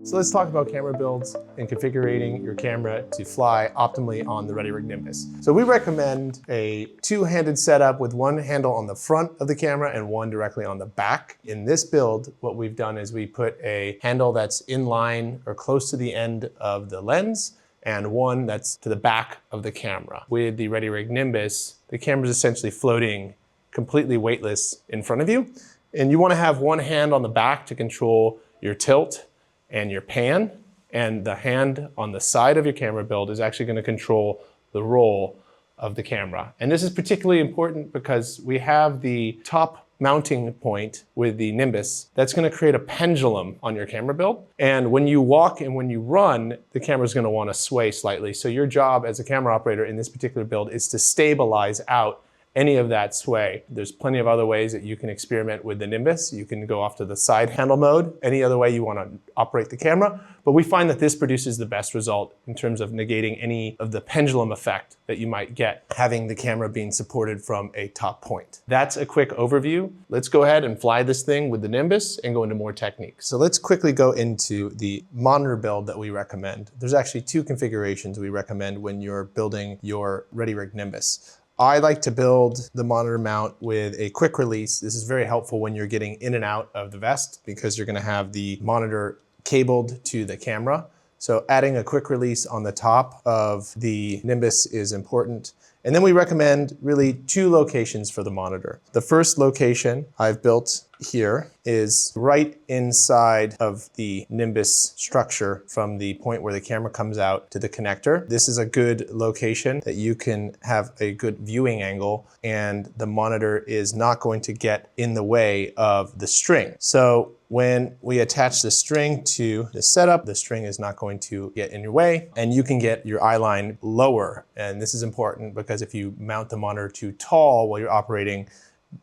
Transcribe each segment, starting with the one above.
So let's talk about camera builds and configuring your camera to fly optimally on the Ready Rig Nimbus. So we recommend a two-handed setup with one handle on the front of the camera and one directly on the back. In this build, what we've done is we put a handle that's in line or close to the end of the lens and one that's to the back of the camera. With the Ready Rig Nimbus, the camera is essentially floating completely weightless in front of you. And you want to have one hand on the back to control your tilt and your pan, and the hand on the side of your camera build is actually going to control the roll of the camera. And this is particularly important because we have the top mounting point with the Nimbus that's going to create a pendulum on your camera build. And when you walk and when you run, the camera is going to want to sway slightly. So your job as a camera operator in this particular build is to stabilize out any of that sway. There's plenty of other ways that you can experiment with the Nimbus. You can go off to the side handle mode, any other way you want to operate the camera. But we find that this produces the best result in terms of negating any of the pendulum effect that you might get having the camera being supported from a top point. That's a quick overview. Let's go ahead and fly this thing with the Nimbus and go into more techniques. So let's quickly go into the monitor build that we recommend. There's actually two configurations we recommend when you're building your Ready Rig Nimbus. I like to build the monitor mount with a quick release. This is very helpful when you're getting in and out of the vest because you're going to have the monitor cabled to the camera. So adding a quick release on the top of the Nimbus is important. And then we recommend really two locations for the monitor. The first location I've built here is right inside of the Nimbus structure from the point where the camera comes out to the connector. This is a good location that you can have a good viewing angle and the monitor is not going to get in the way of the string. So when we attach the string to the setup, the string is not going to get in your way and you can get your eye line lower. And this is important because if you mount the monitor too tall while you're operating,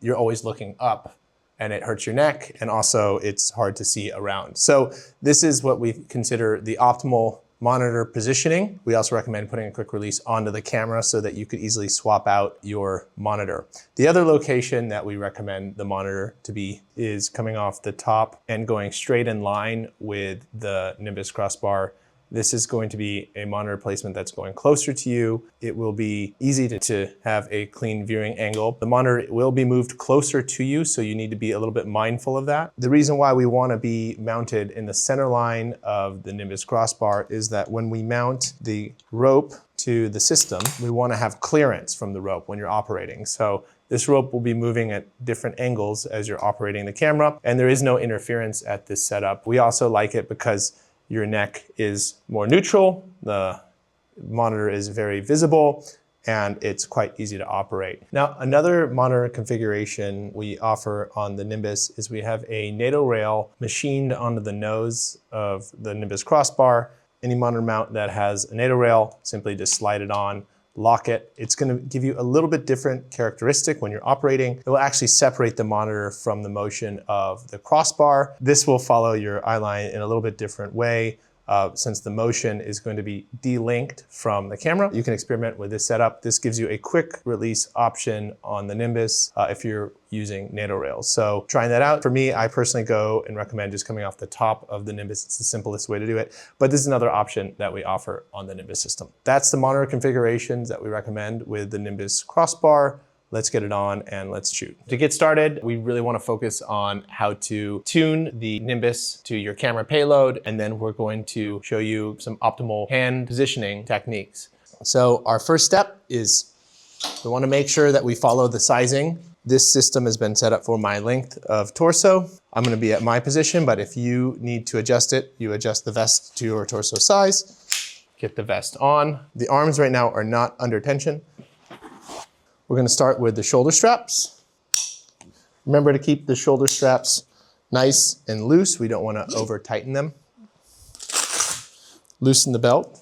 you're always looking up and it hurts your neck and also it's hard to see around. So this is what we consider the optimal monitor positioning. We also recommend putting a quick release onto the camera so that you could easily swap out your monitor. The other location that we recommend the monitor to be is coming off the top and going straight in line with the Nimbus crossbar. This is going to be a monitor placement that's going closer to you. It will be easy to have a clean viewing angle. The monitor will be moved closer to you, so you need to be a little bit mindful of that. The reason why we want to be mounted in the center line of the Nimbus crossbar is that when we mount the rope to the system, we want to have clearance from the rope when you're operating. So this rope will be moving at different angles as you're operating the camera, and there is no interference at this setup. We also like it because your neck is more neutral, the monitor is very visible, and it's quite easy to operate. Now, another monitor configuration we offer on the Nimbus is we have a NATO rail machined onto the nose of the Nimbus crossbar. Any monitor mount that has a NATO rail, simply just slide it on, lock it. It's going to give you a little bit different characteristic when you're operating. It will actually separate the monitor from the motion of the crossbar. This will follow your eye line in a little bit different way. Since the motion is going to be delinked from the camera. You can experiment with this setup. This gives you a quick release option on the Nimbus if you're using NATO rails. So trying that out. For me, I personally go and recommend just coming off the top of the Nimbus. It's the simplest way to do it, but this is another option that we offer on the Nimbus system. That's the monitor configurations that we recommend with the Nimbus crossbar. Let's get it on and let's shoot. To get started, we really want to focus on how to tune the Nimbus to your camera payload, and then we're going to show you some optimal hand positioning techniques. So our first step is we want to make sure that we follow the sizing. This system has been set up for my length of torso. I'm going to be at my position, but if you need to adjust it, you adjust the vest to your torso size. Get the vest on. The arms right now are not under tension. We're going to start with the shoulder straps. Remember to keep the shoulder straps nice and loose. We don't want to over tighten them. Loosen the belt.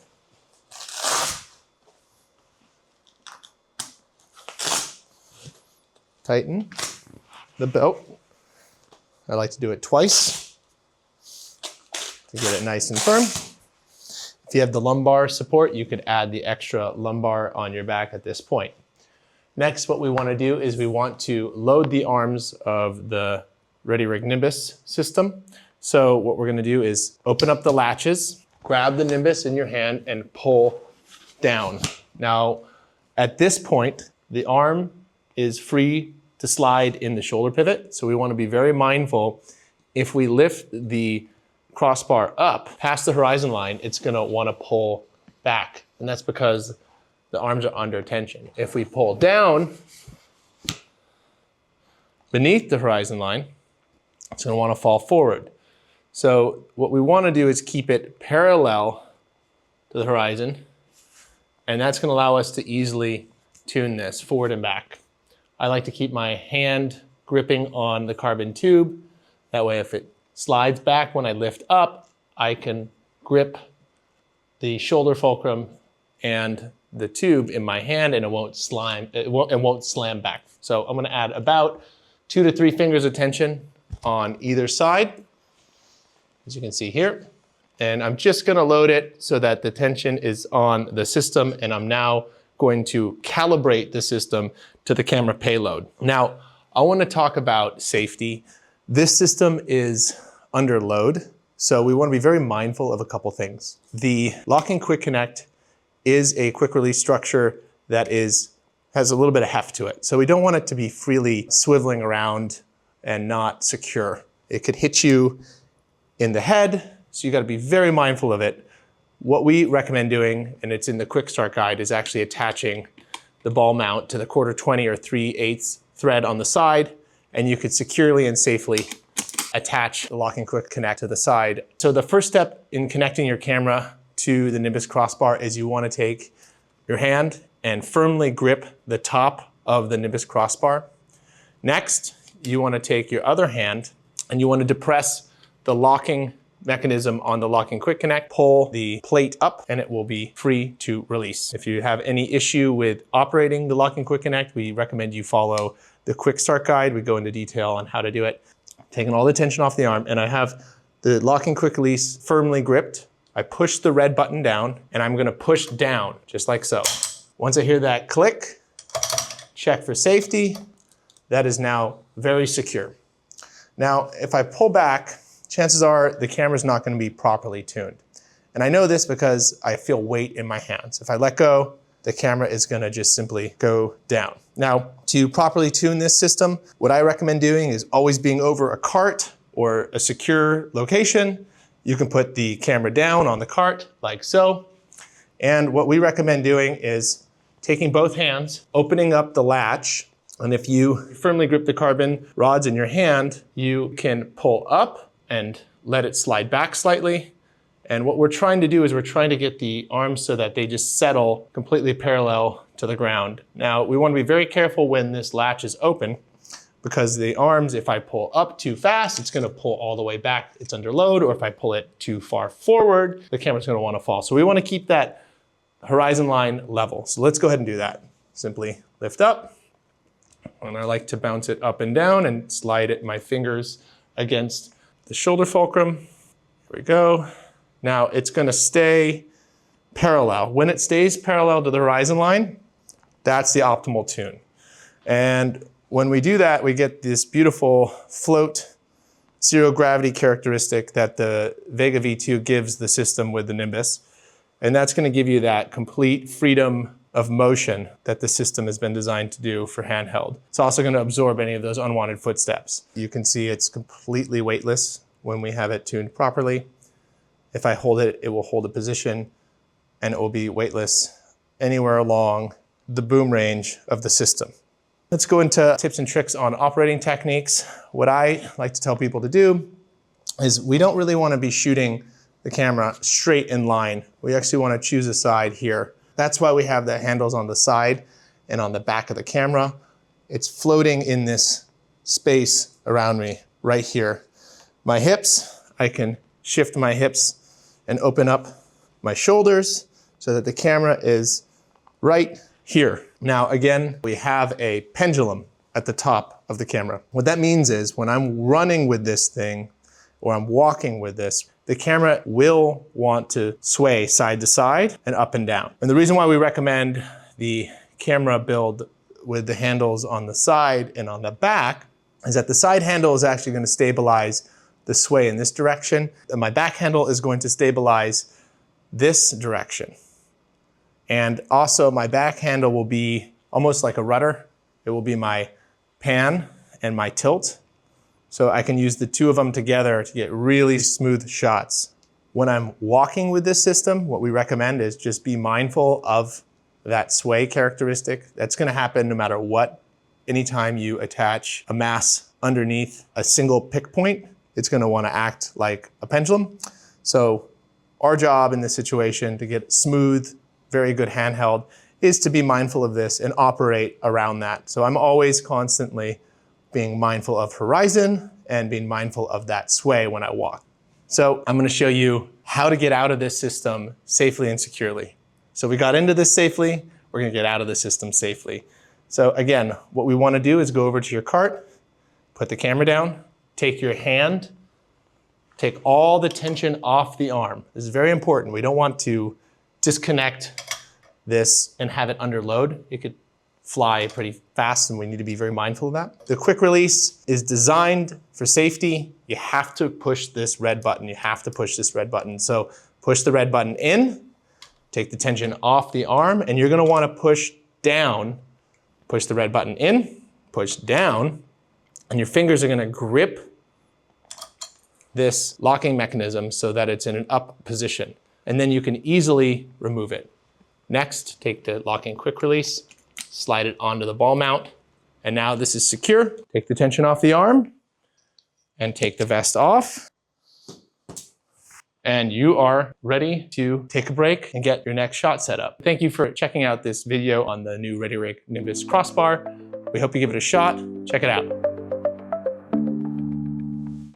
Tighten the belt. I like to do it twice to get it nice and firm. If you have the lumbar support, you could add the extra lumbar on your back at this point. Next, what we want to do is we want to load the arms of the Ready Rig Nimbus system. So what we're gonna do is open up the latches, grab the Nimbus in your hand and pull down. Now, at this point, the arm is free to slide in the shoulder pivot. So we wanna be very mindful. If we lift the crossbar up past the horizon line, it's gonna wanna pull back. And that's because the arms are under tension. If we pull down beneath the horizon line, it's gonna wanna fall forward. So what we wanna do is keep it parallel to the horizon, and that's gonna allow us to easily tune this forward and back. I like to keep my hand gripping on the carbon tube. That way if it slides back when I lift up, I can grip the shoulder fulcrum and the tube in my hand and it won't slam back. So I'm gonna add about 2 to 3 fingers of tension on either side, as you can see here. And I'm just gonna load it so that the tension is on the system, and I'm now going to calibrate the system to the camera payload. Now, I wanna talk about safety. This system is under load, so we wanna be very mindful of a couple things. The locking quick connect is a quick release structure that has a little bit of heft to it. So we don't want it to be freely swiveling around and not secure. It could hit you in the head, so you gotta be very mindful of it. What we recommend doing, and it's in the quick start guide, is actually attaching the ball mount to the 1/4-20 or 3/8 thread on the side, and you could securely and safely attach the locking quick connect to the side. So the first step in connecting your camera to the Nimbus crossbar is you want to take your hand and firmly grip the top of the Nimbus crossbar. Next, you want to take your other hand and you want to depress the locking mechanism on the locking quick connect, pull the plate up, and it will be free to release. If you have any issue with operating the locking quick connect, we recommend you follow the quick start guide. We go into detail on how to do it. Taking all the tension off the arm, and I have the locking quick release firmly gripped. I push the red button down, and I'm gonna push down, just like so. Once I hear that click, check for safety. That is now very secure. Now, if I pull back, chances are the camera's not gonna be properly tuned. And I know this because I feel weight in my hands. If I let go, the camera is gonna just simply go down. Now, to properly tune this system, what I recommend doing is always being over a cart or a secure location. You can put the camera down on the cart like so. And what we recommend doing is taking both hands, opening up the latch, and if you firmly grip the carbon rods in your hand, you can pull up and let it slide back slightly. And what we're trying to do is we're trying to get the arms so that they just settle completely parallel to the ground. Now, we want to be very careful when this latch is open, because the arms, if I pull up too fast, it's gonna pull all the way back, it's under load, or if I pull it too far forward, the camera's gonna wanna fall. So we wanna keep that horizon line level. So let's go ahead and do that. Simply lift up, and I like to bounce it up and down and slide it, my fingers against the shoulder fulcrum. Here we go. Now it's gonna stay parallel. When it stays parallel to the horizon line, that's the optimal tune. And when we do that, we get this beautiful float, zero gravity characteristic that the VEGA V2 gives the system with the Nimbus. And that's gonna give you that complete freedom of motion that the system has been designed to do for handheld. It's also gonna absorb any of those unwanted footsteps. You can see it's completely weightless when we have it tuned properly. If I hold it, it will hold a position, and it will be weightless anywhere along the boom range of the system. Let's go into tips and tricks on operating techniques. What I like to tell people to do is we don't really want to be shooting the camera straight in line. We actually want to choose a side here. That's why we have the handles on the side and on the back of the camera. It's floating in this space around me right here. My hips, I can shift my hips and open up my shoulders so that the camera is right here. Now, again, we have a pendulum at the top of the camera. What that means is when I'm running with this thing or I'm walking with this, the camera will want to sway side to side and up and down. And the reason why we recommend the camera build with the handles on the side and on the back is that the side handle is actually going to stabilize the sway in this direction, and my back handle is going to stabilize this direction. And also my back handle will be almost like a rudder. It will be my pan and my tilt. So I can use the two of them together to get really smooth shots. When I'm walking with this system, what we recommend is just be mindful of that sway characteristic. That's gonna happen no matter what. Anytime you attach a mass underneath a single pick point, it's gonna wanna act like a pendulum. So our job in this situation to get smooth, very good handheld is to be mindful of this and operate around that. So I'm always constantly being mindful of horizon and being mindful of that sway when I walk. So I'm gonna show you how to get out of this system safely and securely. So we got into this safely, we're gonna get out of the system safely. So again, what we wanna do is go over to your cart, put the camera down, take your hand, take all the tension off the arm. This is very important. We don't want to disconnect this and have it under load. It could fly pretty fast and we need to be very mindful of that. The quick release is designed for safety. You have to push this red button. You have to push this red button. So push the red button in, take the tension off the arm, and you're gonna wanna push down, push the red button in, push down, and your fingers are gonna grip this locking mechanism so that it's in an up position. And then you can easily remove it. Next, take the locking quick release, slide it onto the ball mount, and now this is secure. Take the tension off the arm and take the vest off. And you are ready to take a break and get your next shot set up. Thank you for checking out this video on the new Ready Rig Nimbus crossbar. We hope you give it a shot. Check it out.